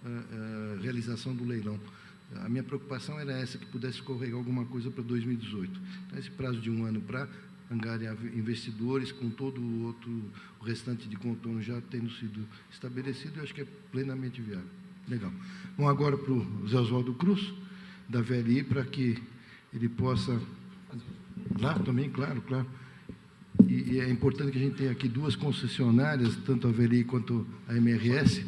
a realização do leilão. A minha preocupação era essa, que pudesse escorregar alguma coisa para 2018. Então, esse prazo de 1 ano para angariar investidores, com todo o restante de contorno já tendo sido estabelecido, eu acho que é plenamente viável. Legal. Vamos agora para o Zé Oswaldo Cruz, da VLI, para que ele possa... Lá também, claro. E é importante que a gente tenha aqui 2 concessionárias, tanto a VLI quanto a MRS,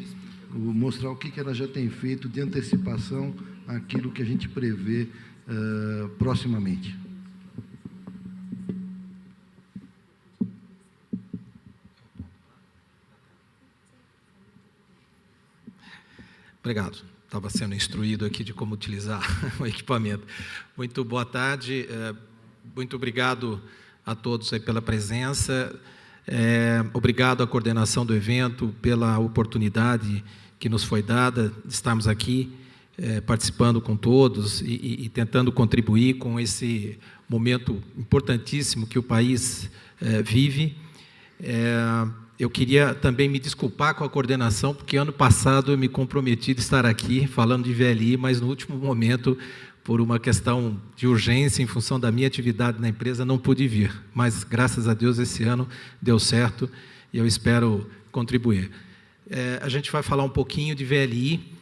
mostrar o que ela já tem feito de antecipação àquilo que a gente prevê proximamente. Obrigado. Estava sendo instruído aqui de como utilizar o equipamento. Muito boa tarde. Muito obrigado a todos aí pela presença. Obrigado à coordenação do evento pela oportunidade que nos foi dada de estarmos aqui participando com todos e tentando contribuir com esse momento importantíssimo que o país vive. Eu queria também me desculpar com a coordenação, porque ano passado eu me comprometi de estar aqui falando de VLI, mas no último momento, por uma questão de urgência, em função da minha atividade na empresa, não pude vir. Mas, graças a Deus, esse ano deu certo e eu espero contribuir. A gente vai falar um pouquinho de VLI.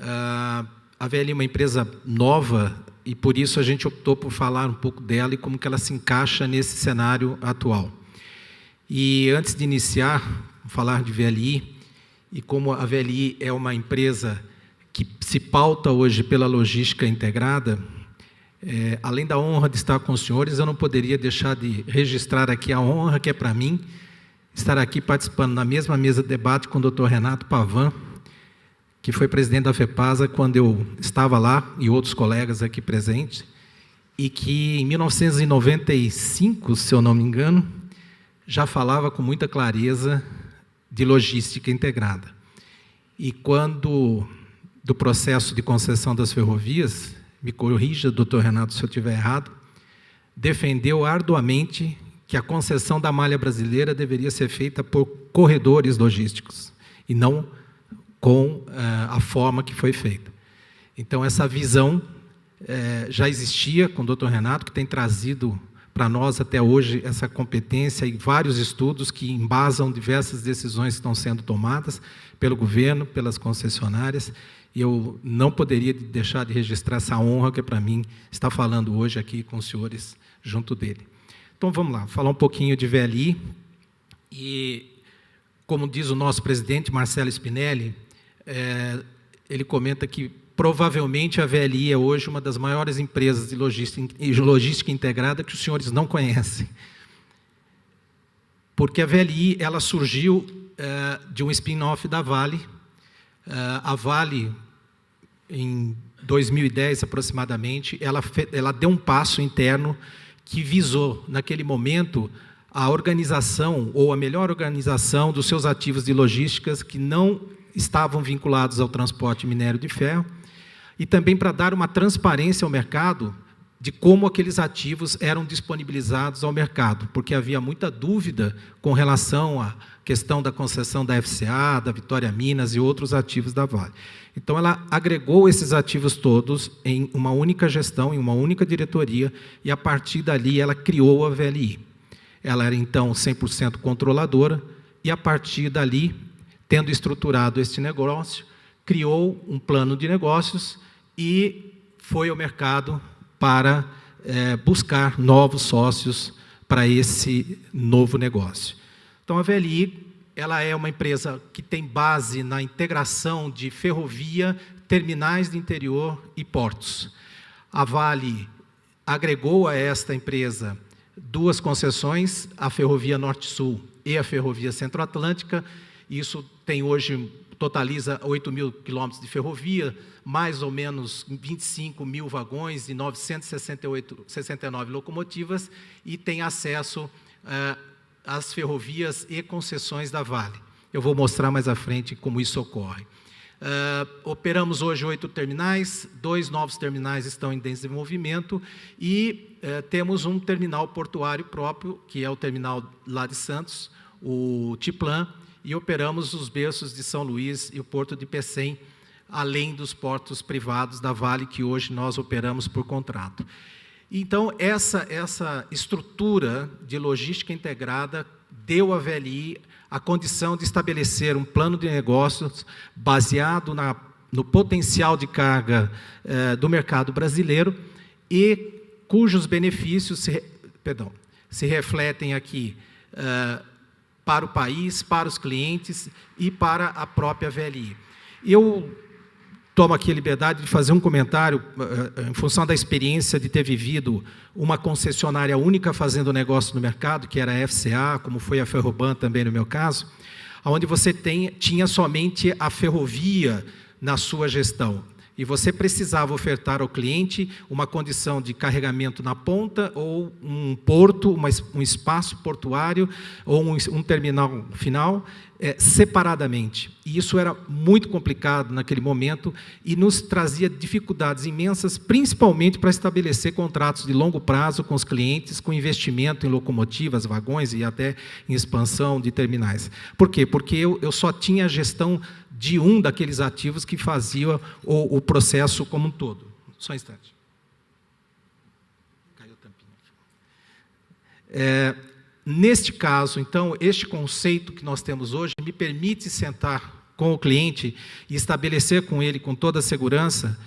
A VLI é uma empresa nova e, por isso, a gente optou por falar um pouco dela e como que ela se encaixa nesse cenário atual. E, antes de iniciar, falar de VLI, e como a VLI é uma empresa que se pauta hoje pela logística integrada, além da honra de estar com os senhores, eu não poderia deixar de registrar aqui a honra que é para mim estar aqui participando na mesma mesa de debate com o Dr. Renato Pavan, que foi presidente da FEPASA quando eu estava lá, e outros colegas aqui presentes, e que em 1995, se eu não me engano, já falava com muita clareza de logística integrada. E quando, do processo de concessão das ferrovias, me corrija, doutor Renato, se eu estiver errado, defendeu arduamente que a concessão da malha brasileira deveria ser feita por corredores logísticos, e não com a forma que foi feita. Então, essa visão já existia com o doutor Renato, que tem trazido para nós, até hoje, essa competência e vários estudos que embasam diversas decisões que estão sendo tomadas pelo governo, pelas concessionárias, e eu não poderia deixar de registrar essa honra que, para mim, está falando hoje aqui com os senhores junto dele. Então, vamos lá, falar um pouquinho de VLI, e, como diz o nosso presidente, Marcelo Spinelli, ele comenta que provavelmente a VLI é hoje uma das maiores empresas de logística integrada que os senhores não conhecem. Porque a VLI ela surgiu de um spin-off da Vale. A Vale, em 2010 aproximadamente, ela deu um passo interno que visou, naquele momento, a organização, ou a melhor organização dos seus ativos de logísticas que não estavam vinculados ao transporte minério de ferro, e também para dar uma transparência ao mercado de como aqueles ativos eram disponibilizados ao mercado, porque havia muita dúvida com relação à questão da concessão da FCA, da Vitória Minas e outros ativos da Vale. Então, ela agregou esses ativos todos em uma única gestão, em uma única diretoria, e, a partir dali, ela criou a VLI. Ela era, então, 100% controladora, e, a partir dali, tendo estruturado este negócio, criou um plano de negócios e foi ao mercado para buscar novos sócios para esse novo negócio. Então, a VLI ela é uma empresa que tem base na integração de ferrovia, terminais de interior e portos. A Vale agregou a esta empresa 2 concessões, a Ferrovia Norte-Sul e a Ferrovia Centro-Atlântica. Isso tem hoje, totaliza 8 mil quilômetros de ferrovia, mais ou menos 25 mil vagões e 969 locomotivas, e tem acesso às ferrovias e concessões da Vale. Eu vou mostrar mais à frente como isso ocorre. Operamos hoje 8 terminais, 2 novos terminais estão em desenvolvimento e temos um terminal portuário próprio, que é o terminal lá de Santos, o Tiplan, e operamos os berços de São Luís e o Porto de Pecém, além dos portos privados da Vale, que hoje nós operamos por contrato. Então, essa estrutura de logística integrada deu à VLI a condição de estabelecer um plano de negócios baseado no potencial de carga do mercado brasileiro e cujos benefícios se refletem aqui para o país, para os clientes e para a própria VLI. Eu tomo aqui a liberdade de fazer um comentário em função da experiência de ter vivido uma concessionária única fazendo negócio no mercado, que era a FCA, como foi a Ferroban também no meu caso, onde você tinha somente a ferrovia na sua gestão. E você precisava ofertar ao cliente uma condição de carregamento na ponta, ou um porto, um espaço portuário, ou um terminal final, separadamente. E isso era muito complicado naquele momento e nos trazia dificuldades imensas, principalmente para estabelecer contratos de longo prazo com os clientes, com investimento em locomotivas, vagões e até em expansão de terminais. Por quê? Porque eu só tinha a gestão de um daqueles ativos que fazia o processo como um todo. Só um instante. Caiu a tampinha. Neste caso, então, este conceito que nós temos hoje me permite sentar com o cliente e estabelecer com ele, com toda a segurança,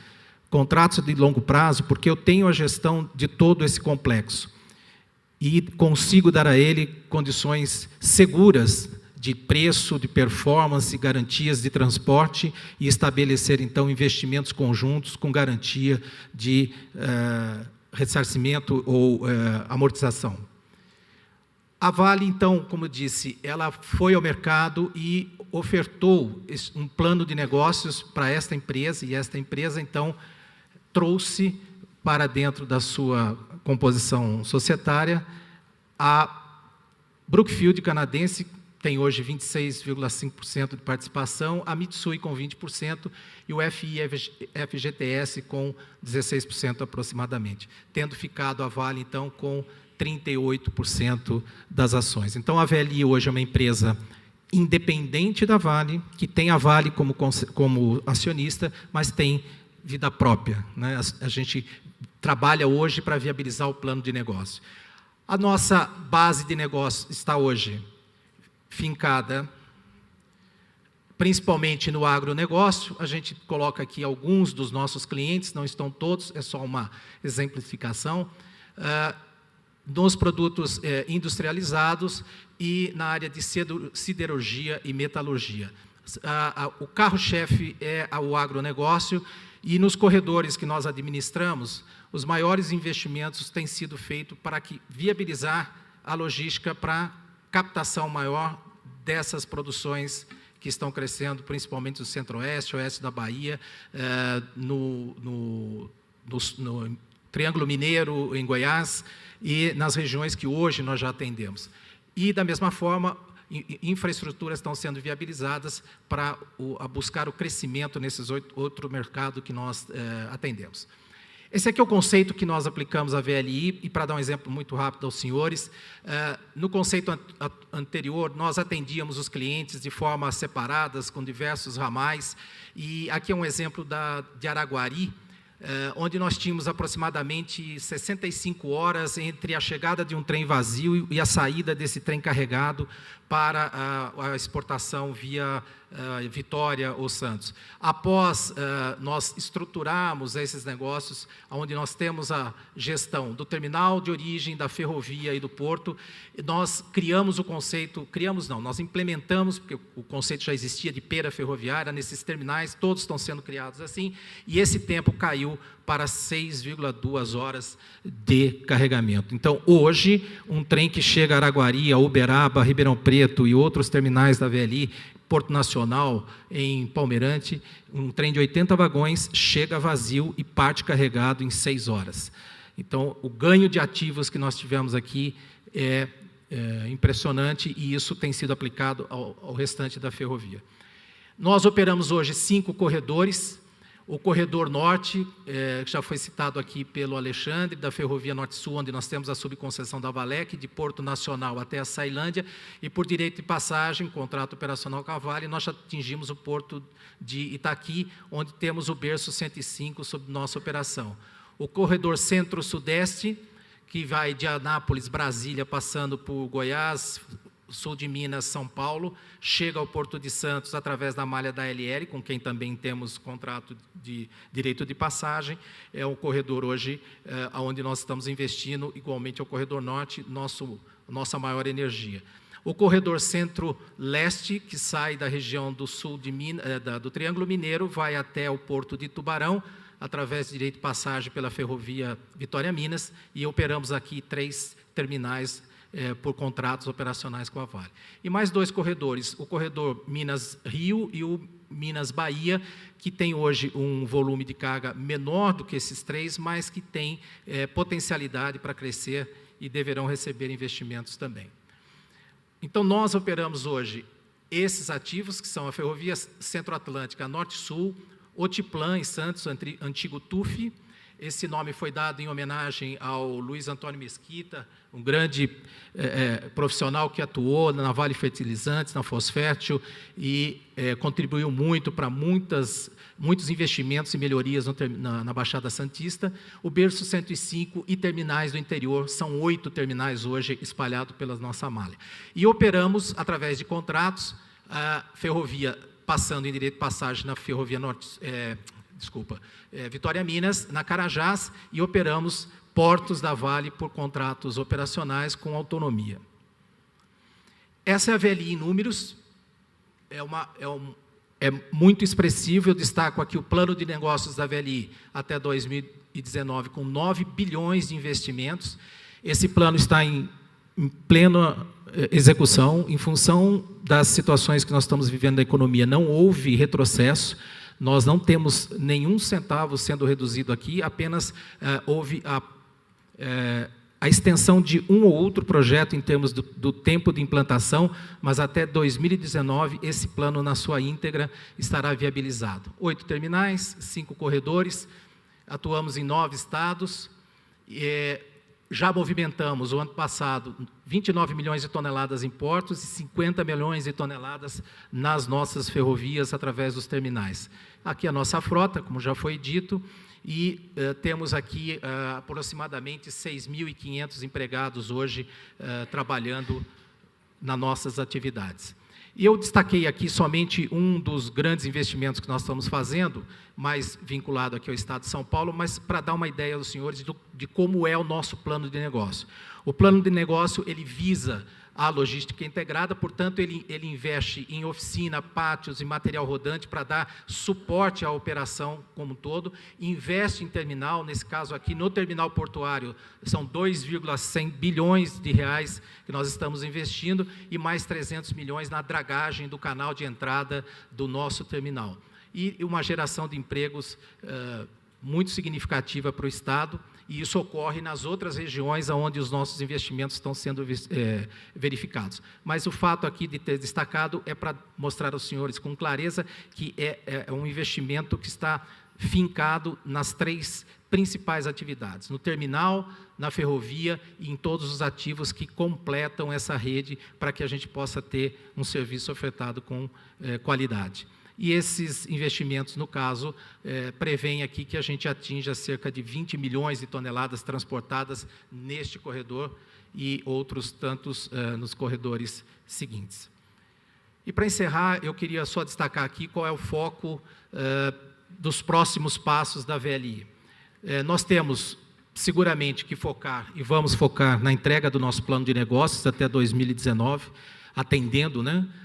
contratos de longo prazo, porque eu tenho a gestão de todo esse complexo e consigo dar a ele condições seguras de preço, de performance, garantias de transporte e estabelecer, então, investimentos conjuntos com garantia de ressarcimento ou amortização. A Vale, então, como eu disse, ela foi ao mercado e ofertou um plano de negócios para esta empresa, e esta empresa, então, trouxe para dentro da sua composição societária a Brookfield canadense, tem hoje 26,5% de participação, a Mitsui com 20% e o FGTS com 16% aproximadamente, tendo ficado a Vale, então, com 38% das ações. Então, a VLI hoje é uma empresa independente da Vale, que tem a Vale como acionista, mas tem vida própria, né? A gente trabalha hoje para viabilizar o plano de negócio. A nossa base de negócio está hoje fincada principalmente no agronegócio. A gente coloca aqui alguns dos nossos clientes, não estão todos, é só uma exemplificação, nos produtos industrializados e na área de siderurgia e metalurgia. O carro-chefe é o agronegócio, e nos corredores que nós administramos, os maiores investimentos têm sido feitos para viabilizar a logística para captação maior dessas produções que estão crescendo, principalmente no centro-oeste, oeste da Bahia, no Triângulo Mineiro, em Goiás, e nas regiões que hoje nós já atendemos. E, da mesma forma, infraestruturas estão sendo viabilizadas para buscar o crescimento nesses outro mercado que nós atendemos. Esse aqui é o conceito que nós aplicamos à VLI, e para dar um exemplo muito rápido aos senhores, no conceito anterior, nós atendíamos os clientes de forma separadas, com diversos ramais, e aqui é um exemplo de Araguari, onde nós tínhamos aproximadamente 65 horas entre a chegada de um trem vazio e a saída desse trem carregado para a exportação via Vitória ou Santos. Após nós estruturarmos esses negócios, onde nós temos a gestão do terminal de origem, da ferrovia e do porto, nós criamos o conceito, nós implementamos, porque o conceito já existia de pera ferroviária, nesses terminais, todos estão sendo criados assim, e esse tempo caiu para 6,2 horas de carregamento. Então, hoje, um trem que chega a Araguari, a Uberaba, Ribeirão Preto e outros terminais da VLI, Porto Nacional, em Palmeirante, um trem de 80 vagões chega vazio e parte carregado em 6 horas. Então, o ganho de ativos que nós tivemos aqui é impressionante, e isso tem sido aplicado ao restante da ferrovia. Nós operamos hoje 5 corredores, O corredor norte, que já foi citado aqui pelo Alexandre, da Ferrovia Norte-Sul, onde nós temos a subconcessão da Valec, de Porto Nacional até a Ceilândia, e por direito de passagem, contrato operacional com a Vale, nós já atingimos o porto de Itaqui, onde temos o berço 105 sob nossa operação. O corredor centro-sudeste, que vai de Anápolis, Brasília, passando por Goiás, sul de Minas, São Paulo, chega ao Porto de Santos através da malha da LL, com quem também temos contrato de direito de passagem. É um corredor hoje onde nós estamos investindo, igualmente ao corredor norte, nossa maior energia. O corredor centro-leste, que sai da região do sul de Minas, do Triângulo Mineiro, vai até o Porto de Tubarão, através de direito de passagem pela Ferrovia Vitória-Minas, e operamos aqui 3 terminais por contratos operacionais com a Vale. E mais 2 corredores, o corredor Minas-Rio e o Minas-Bahia, que tem hoje um volume de carga menor do que esses 3, mas que tem potencialidade para crescer e deverão receber investimentos também. Então, nós operamos hoje esses ativos, que são a Ferrovia Centro-Atlântica Norte-Sul, Otiplan em Santos, antigo TUF. Esse nome foi dado em homenagem ao Luiz Antônio Mesquita, um grande profissional que atuou na Vale Fertilizantes, na Fosfértil, e contribuiu muito para muitos investimentos e melhorias na Baixada Santista. O berço 105 e terminais do interior, são 8 terminais hoje espalhados pela nossa malha. E operamos, através de contratos, a ferrovia passando em direito de passagem na Ferrovia Vitória-Minas, na Carajás, e operamos portos da Vale por contratos operacionais com autonomia. Essa é a VLI em números, é muito expressivo. Eu destaco aqui o plano de negócios da VLI até 2019, com 9 bilhões de investimentos. Esse plano está em plena execução, em função das situações que nós estamos vivendo na economia. Não houve retrocesso. Nós não temos nenhum centavo sendo reduzido aqui, apenas houve a extensão de um ou outro projeto em termos do tempo de implantação, mas até 2019 esse plano na sua íntegra estará viabilizado. 8 terminais, 5 corredores, atuamos em 9 estados, já movimentamos, o ano passado, 29 milhões de toneladas em portos e 50 milhões de toneladas nas nossas ferrovias através dos terminais. Aqui a nossa frota, como já foi dito, e temos aqui aproximadamente 6.500 empregados hoje trabalhando nas nossas atividades. E eu destaquei aqui somente um dos grandes investimentos que nós estamos fazendo, mais vinculado aqui ao Estado de São Paulo, mas para dar uma ideia aos senhores de como é o nosso plano de negócio. O plano de negócio, ele visa a logística integrada, portanto, ele investe em oficina, pátios e material rodante para dar suporte à operação como um todo, investe em terminal, nesse caso aqui, no terminal portuário, são 2,100 bilhões de reais que nós estamos investindo, e mais 300 milhões na dragagem do canal de entrada do nosso terminal. E uma geração de empregos muito significativa para o Estado, e isso ocorre nas outras regiões onde os nossos investimentos estão sendo verificados. Mas o fato aqui de ter destacado é para mostrar aos senhores com clareza que é um investimento que está fincado nas 3 principais atividades, no terminal, na ferrovia e em todos os ativos que completam essa rede para que a gente possa ter um serviço ofertado com qualidade. E esses investimentos, no caso, prevêem aqui que a gente atinja cerca de 20 milhões de toneladas transportadas neste corredor e outros tantos nos corredores seguintes. E, para encerrar, eu queria só destacar aqui qual é o foco dos próximos passos da VLI. Nós temos, seguramente, que focar, e vamos focar na entrega do nosso plano de negócios até 2019, atendendo,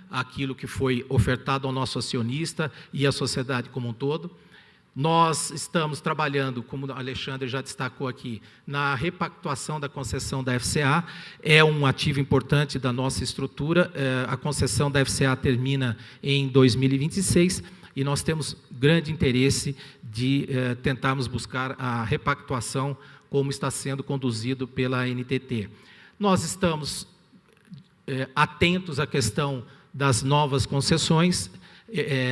aquilo que foi ofertado ao nosso acionista e à sociedade como um todo. Nós estamos trabalhando, como o Alexandre já destacou aqui, na repactuação da concessão da FCA, é um ativo importante da nossa estrutura, a concessão da FCA termina em 2026, e nós temos grande interesse de tentarmos buscar a repactuação, como está sendo conduzido pela NTT. Nós estamos atentos à questão das novas concessões,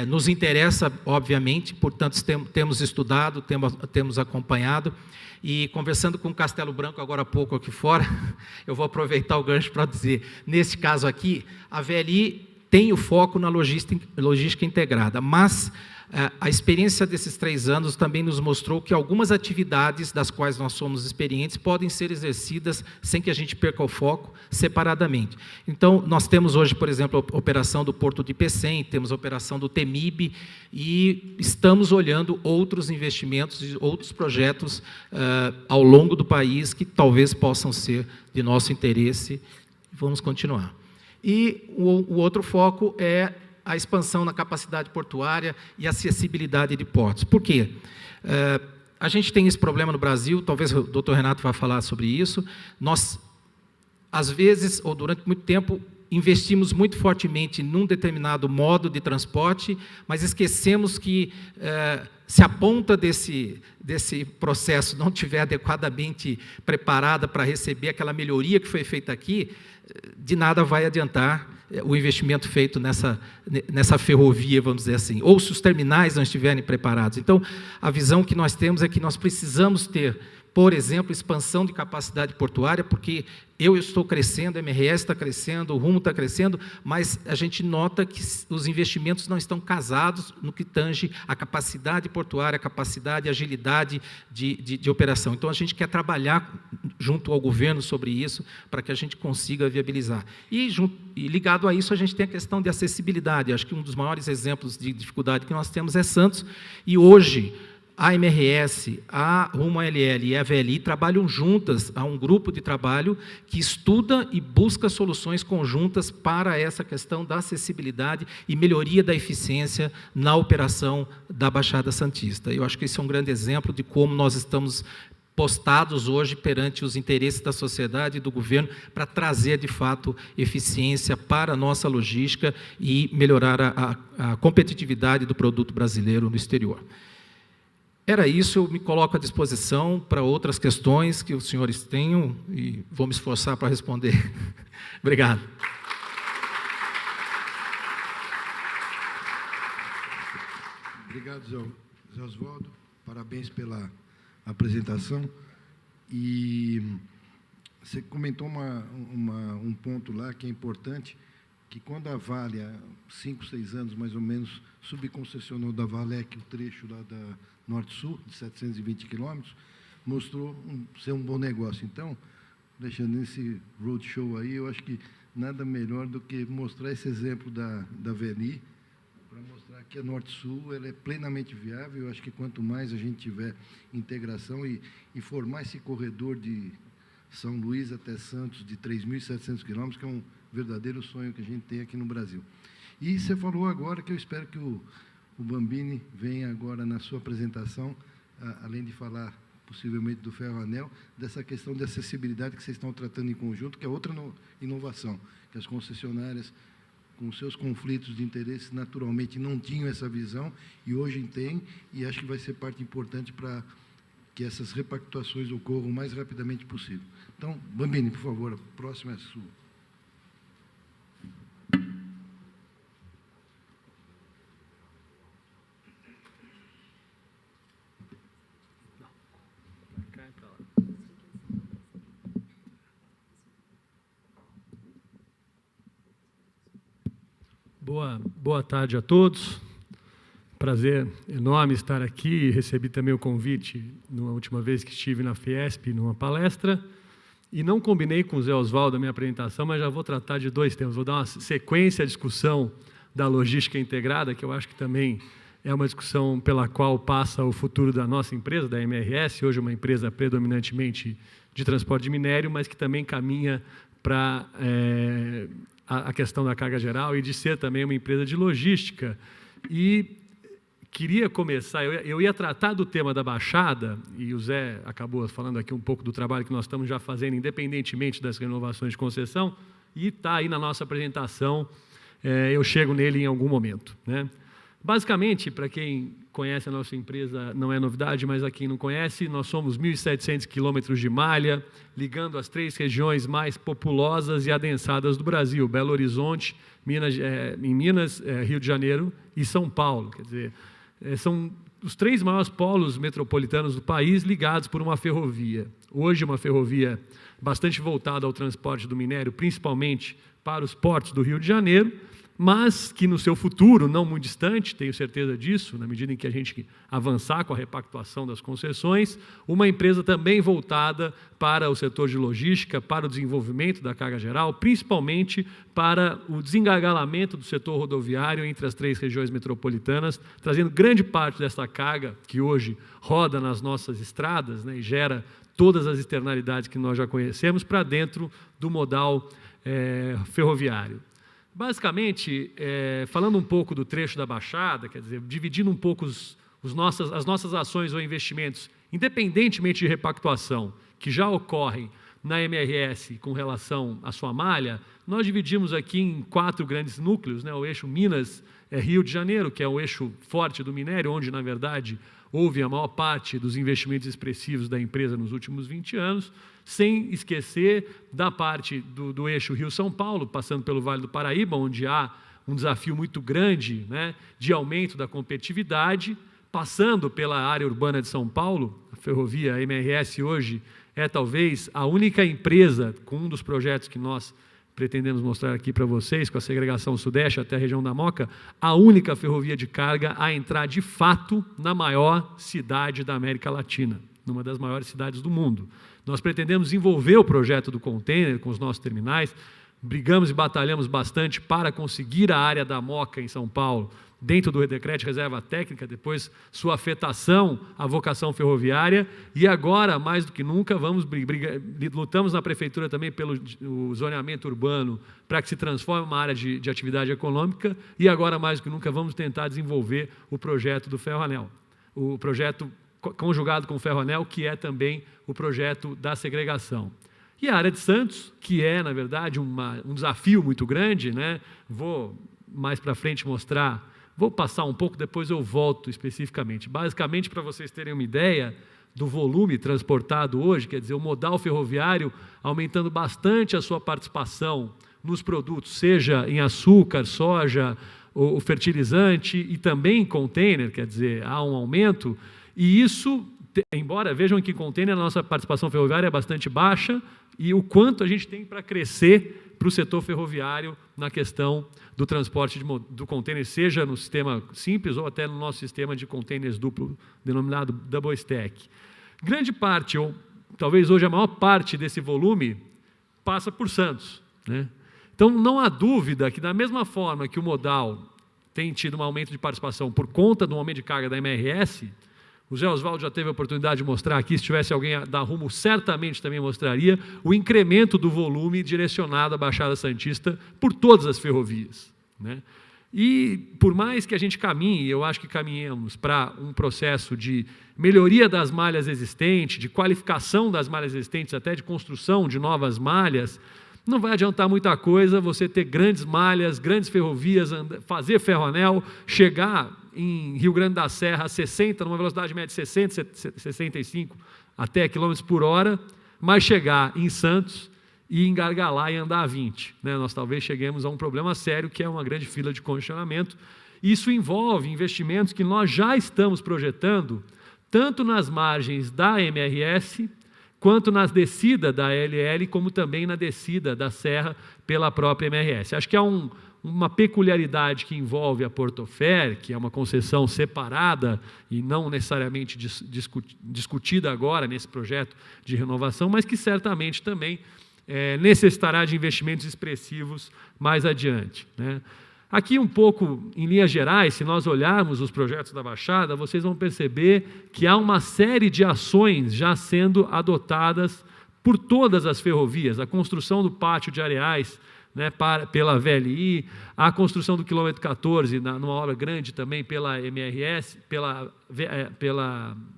nos interessa, obviamente, portanto, temos estudado, temos acompanhado, e conversando com o Castelo Branco agora há pouco aqui fora, eu vou aproveitar o gancho para dizer, nesse caso aqui, a VLI tem o foco na logística integrada, mas a experiência desses 3 anos também nos mostrou que algumas atividades das quais nós somos experientes podem ser exercidas sem que a gente perca o foco separadamente. Então, nós temos hoje, por exemplo, a operação do Porto de Pecém, temos a operação do TEMIB e estamos olhando outros investimentos e outros projetos ao longo do país que talvez possam ser de nosso interesse. Vamos continuar. E o outro foco é a expansão na capacidade portuária e acessibilidade de portos. Por quê? A gente tem esse problema no Brasil, talvez o doutor Renato vá falar sobre isso. Nós, às vezes, ou durante muito tempo, investimos muito fortemente num determinado modo de transporte, mas esquecemos que, se a ponta desse processo não estiver adequadamente preparada para receber aquela melhoria que foi feita aqui, de nada vai adiantar o investimento feito nessa ferrovia, vamos dizer assim, ou se os terminais não estiverem preparados. Então, a visão que nós temos é que nós precisamos ter, por exemplo, expansão de capacidade portuária, porque eu estou crescendo, a MRS está crescendo, o Rumo está crescendo, mas a gente nota que os investimentos não estão casados no que tange a capacidade portuária, a capacidade, a agilidade de operação. Então, a gente quer trabalhar junto ao governo sobre isso, para que a gente consiga viabilizar. E ligado a isso, a gente tem a questão de acessibilidade. Acho que um dos maiores exemplos de dificuldade que nós temos é Santos, e hoje a MRS, a Rumo ALL e a VLI trabalham juntas, há um grupo de trabalho que estuda e busca soluções conjuntas para essa questão da acessibilidade e melhoria da eficiência na operação da Baixada Santista. Eu acho que esse é um grande exemplo de como nós estamos postados hoje perante os interesses da sociedade e do governo para trazer, de fato, eficiência para a nossa logística e melhorar a competitividade do produto brasileiro no exterior. Era isso, eu me coloco à disposição para outras questões que os senhores tenham e vou me esforçar para responder. Obrigado. Obrigado, Zé Oswaldo. Parabéns pela apresentação. E você comentou um ponto lá que é importante, que quando a Vale, há 5, 6 anos mais ou menos, subconcessionou da Valec o trecho lá da Norte-Sul, de 720 quilômetros, mostrou ser um bom negócio. Então, deixando esse roadshow aí, eu acho que nada melhor do que mostrar esse exemplo da VLI, para mostrar que a Norte-Sul ela é plenamente viável. Eu acho que quanto mais a gente tiver integração e formar esse corredor de São Luís até Santos, de 3.700 quilômetros, que é um verdadeiro sonho que a gente tem aqui no Brasil. E você falou agora que eu espero que o Bambini venha agora na sua apresentação, além de falar possivelmente do ferro-anel, dessa questão de acessibilidade que vocês estão tratando em conjunto, que é outra inovação, que as concessionárias, com seus conflitos de interesse, naturalmente não tinham essa visão, e hoje têm, e acho que vai ser parte importante para que essas repactuações ocorram o mais rapidamente possível. Então, Bambini, por favor, a próxima é sua. Boa tarde a todos. Prazer enorme estar aqui. Recebi também o convite na última vez que estive na Fiesp, numa palestra, e não combinei com o Zé Oswaldo a minha apresentação, mas já vou tratar de 2 temas. Vou dar uma sequência à discussão da logística integrada, que eu acho que também é uma discussão pela qual passa o futuro da nossa empresa, da MRS, hoje uma empresa predominantemente de transporte de minério, mas que também caminha para a questão da carga geral e de ser também uma empresa de logística. E queria começar, eu ia tratar do tema da Baixada, e o Zé acabou falando aqui um pouco do trabalho que nós estamos já fazendo, independentemente das renovações de concessão, e está aí na nossa apresentação, eu chego nele em algum momento, né? Basicamente, para quem conhece a nossa empresa, não é novidade, mas a quem não conhece, nós somos 1.700 quilômetros de malha, ligando as 3 regiões mais populosas e adensadas do Brasil, Belo Horizonte, Minas, Rio de Janeiro e São Paulo. Quer dizer, são os 3 maiores polos metropolitanos do país ligados por uma ferrovia. Hoje, uma ferrovia bastante voltada ao transporte do minério, principalmente para os portos do Rio de Janeiro, mas que no seu futuro, não muito distante, tenho certeza disso, na medida em que a gente avançar com a repactuação das concessões, uma empresa também voltada para o setor de logística, para o desenvolvimento da carga geral, principalmente para o desengargalamento do setor rodoviário entre as 3 regiões metropolitanas, trazendo grande parte dessa carga que hoje roda nas nossas estradas, né, e gera todas as externalidades que nós já conhecemos para dentro do modal ferroviário. Basicamente, falando um pouco do trecho da Baixada, quer dizer, dividindo um pouco as nossas ações ou investimentos, independentemente de repactuação, que já ocorrem na MRS com relação à sua malha, nós dividimos aqui em 4 grandes núcleos, né? O eixo Minas-Rio de Janeiro, que é o eixo forte do minério, onde, na verdade, houve a maior parte dos investimentos expressivos da empresa nos últimos 20 anos, sem esquecer da parte do eixo Rio-São Paulo, passando pelo Vale do Paraíba, onde há um desafio muito grande, né, de aumento da competitividade, passando pela área urbana de São Paulo. A ferrovia MRS hoje é talvez a única empresa, com um dos projetos que nós pretendemos mostrar aqui para vocês, com a segregação sudeste até a região da Moca, a única ferrovia de carga a entrar de fato na maior cidade da América Latina, numa das maiores cidades do mundo. Nós pretendemos desenvolver o projeto do container com os nossos terminais, brigamos e batalhamos bastante para conseguir a área da Moca em São Paulo, dentro do decreto de reserva técnica, depois sua afetação à vocação ferroviária, e agora, mais do que nunca, lutamos na prefeitura também pelo zoneamento urbano para que se transforme uma área de atividade econômica, e agora, mais do que nunca, vamos tentar desenvolver o projeto do Ferroanel, o projeto conjugado com o Ferroanel, que é também o projeto da segregação. E a área de Santos, que é, na verdade, um desafio muito grande, né? Vou mais para frente mostrar, vou passar um pouco, depois eu volto especificamente. Basicamente, para vocês terem uma ideia do volume transportado hoje, quer dizer, o modal ferroviário aumentando bastante a sua participação nos produtos, seja em açúcar, soja, o fertilizante e também em container, quer dizer, há um aumento. E isso, embora vejam que container a nossa participação ferroviária é bastante baixa, e o quanto a gente tem para crescer para o setor ferroviário na questão do transporte do container, seja no sistema simples ou até no nosso sistema de containers duplo, denominado double stack. Grande parte, ou talvez hoje a maior parte desse volume, passa por Santos, né? Então, não há dúvida que, da mesma forma que o modal tem tido um aumento de participação por conta do aumento de carga da MRS, o Zé Osvaldo já teve a oportunidade de mostrar aqui, se tivesse alguém a dar rumo, certamente também mostraria, o incremento do volume direcionado à Baixada Santista por todas as ferrovias, né? E por mais que a gente caminhe, eu acho que caminhemos para um processo de melhoria das malhas existentes, de qualificação das malhas existentes, até de construção de novas malhas, não vai adiantar muita coisa você ter grandes malhas, grandes ferrovias, fazer ferroanel, chegar em Rio Grande da Serra a 60, numa velocidade média de 60, 65 até quilômetros por hora, mas chegar em Santos e engargalar e andar a 20. Né? Nós talvez cheguemos a um problema sério, que é uma grande fila de congestionamento. Isso envolve investimentos que nós já estamos projetando, tanto nas margens da MRS, quanto na descida da LL, como também na descida da Serra pela própria MRS. Acho que há uma peculiaridade que envolve a Portofer, que é uma concessão separada e não necessariamente discutida agora nesse projeto de renovação, mas que certamente também necessitará de investimentos expressivos mais adiante, né? Aqui um pouco, em linhas gerais, se nós olharmos os projetos da Baixada, vocês vão perceber que há uma série de ações já sendo adotadas por todas as ferrovias, a construção do pátio de areais, né, pela VLI, a construção do quilômetro 14, numa obra grande também pela MRS, pela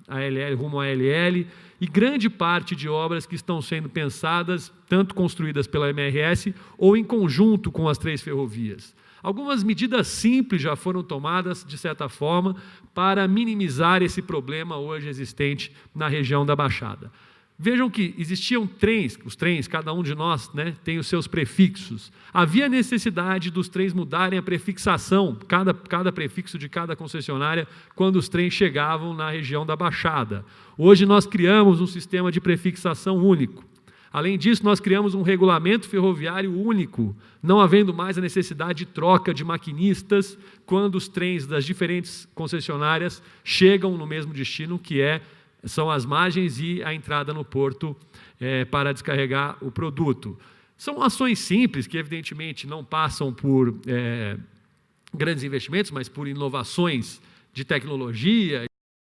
ALL, rumo à ALL, e grande parte de obras que estão sendo pensadas, tanto construídas pela MRS ou em conjunto com as 3 ferrovias. Algumas medidas simples já foram tomadas, de certa forma, para minimizar esse problema hoje existente na região da Baixada. Vejam que existiam trens, os trens, cada um de nós, né, tem os seus prefixos. Havia necessidade dos trens mudarem a prefixação, cada prefixo de cada concessionária, quando os trens chegavam na região da Baixada. Hoje nós criamos um sistema de prefixação único. Além disso, nós criamos um regulamento ferroviário único, não havendo mais a necessidade de troca de maquinistas quando os trens das diferentes concessionárias chegam no mesmo destino, que são as margens e a entrada no porto para descarregar o produto. São ações simples que, evidentemente, não passam por grandes investimentos, mas por inovações de tecnologia